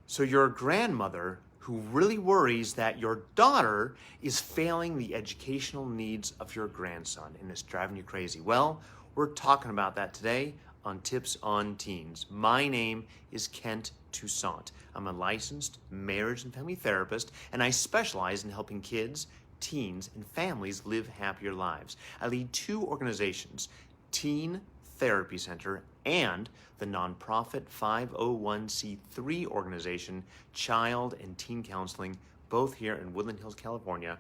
So you're a grandmother who really worries that your daughter is failing the educational needs of your grandson and it's driving you crazy. Well, we're talking about that today on Tips on Teens. My name is Kent Toussaint. I'm a licensed marriage and family therapist, and I specialize in helping kids, teens, and families live happier lives. I lead two organizations, Teen Therapy Center and the nonprofit 501c3 organization, Child and Teen Counseling, both here in Woodland Hills, California.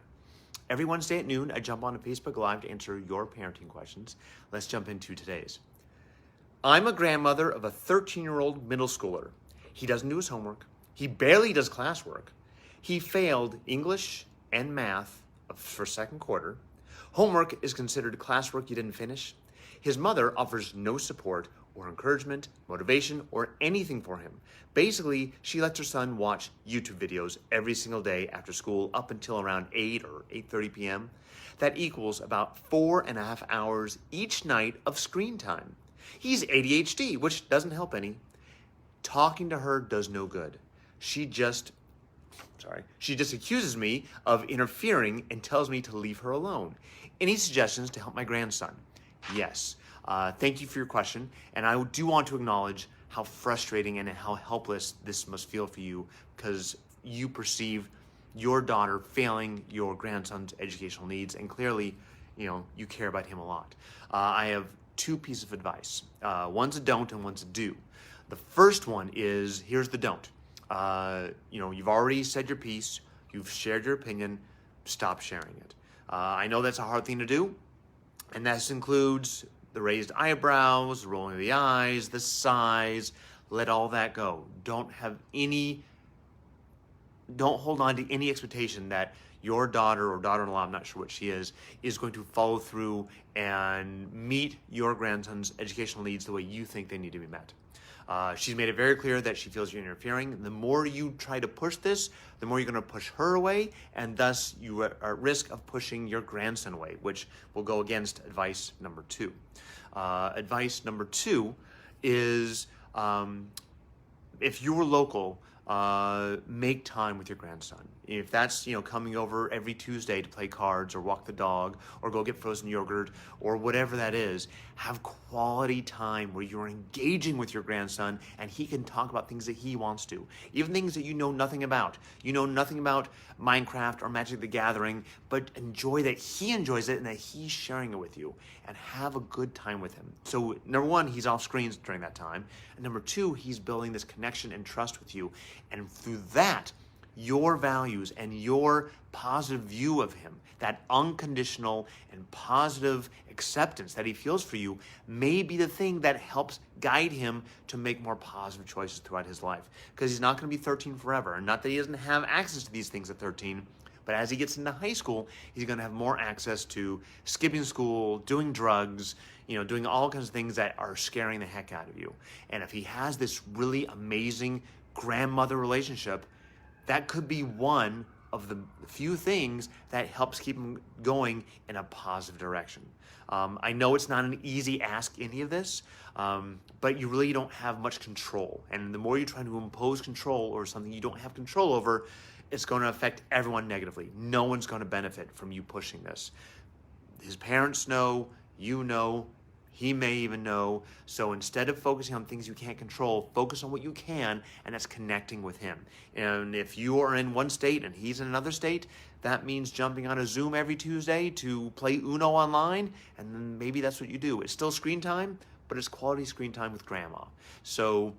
Every Wednesday at noon, I jump on a Facebook Live to answer your parenting questions. Let's jump into today's. I'm a grandmother of a 13-year-old middle schooler. He doesn't do his homework. He barely does classwork. He failed English and math for second quarter. Homework is considered classwork you didn't finish. His mother offers no support or encouragement, motivation, or anything for him. Basically, she lets her son watch YouTube videos every single day after school up until around 8 or 8:30 p.m. That equals about 4.5 hours each night of screen time. He's ADHD, which doesn't help any. Talking to her does no good. She just accuses me of interfering and tells me to leave her alone. Any suggestions to help my grandson? Yes. Thank you for your question. And I do want to acknowledge how frustrating and how helpless this must feel for you because you perceive your daughter failing your grandson's educational needs, and clearly, you care about him a lot. I have two pieces of advice. One's a don't and one's a do. The first one is, here's the don't. You've already said your piece. You've shared your opinion. Stop sharing it. I know that's a hard thing to do, and this includes the raised eyebrows, the rolling of the eyes, the sighs. Let all that go. Don't hold on to any expectation that your daughter or daughter-in-law, I'm not sure what she is going to follow through and meet your grandson's educational needs the way you think they need to be met. She's made it very clear that she feels you're interfering. The more you try to push this, the more you're going to push her away, and thus you are at risk of pushing your grandson away, which will go against advice number 2. Advice number 2 is, if you were local, make time with your grandson. If that's, coming over every Tuesday to play cards or walk the dog or go get frozen yogurt or whatever that is, have quality time where you're engaging with your grandson and he can talk about things that he wants to, even things that you know nothing about. You know nothing about Minecraft or Magic the Gathering, but enjoy that he enjoys it and that he's sharing it with you, and have a good time with him. So number 1, he's off screens during that time, and number 2, he's building this connection and trust with you, and through that, your values and your positive view of him, that unconditional and positive acceptance that he feels for you, may be the thing that helps guide him to make more positive choices throughout his life. Because he's not going to be 13 forever. And not that he doesn't have access to these things at 13, but as he gets into high school, he's going to have more access to skipping school, doing drugs, doing all kinds of things that are scaring the heck out of you. And if he has this really amazing grandmother relationship, that could be one of the few things that helps keep him going in a positive direction. I know it's not an easy ask, any of this, but you really don't have much control. And the more you're trying to impose control over something you don't have control over, it's going to affect everyone negatively. No one's going to benefit from you pushing this. His parents know, you know, he may even know. So instead of focusing on things you can't control, focus on what you can, and that's connecting with him. And if you are in one state and he's in another state, that means jumping on a Zoom every Tuesday to play Uno online, and then maybe that's what you do. It's still screen time, but it's quality screen time with grandma. So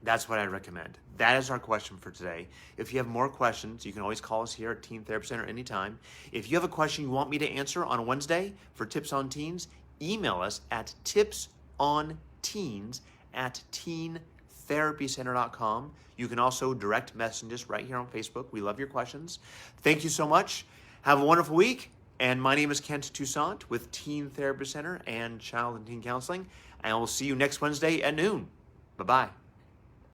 that's what I recommend. That is our question for today. If you have more questions, you can always call us here at Teen Therapy Center anytime. If you have a question you want me to answer on a Wednesday for Tips on Teens, email us at tipsonteens@teentherapycenter.com. You can also direct message us right here on Facebook. We love your questions. Thank you so much. Have a wonderful week. And my name is Kent Toussaint with Teen Therapy Center and Child and Teen Counseling. And I will see you next Wednesday at noon. Bye-bye.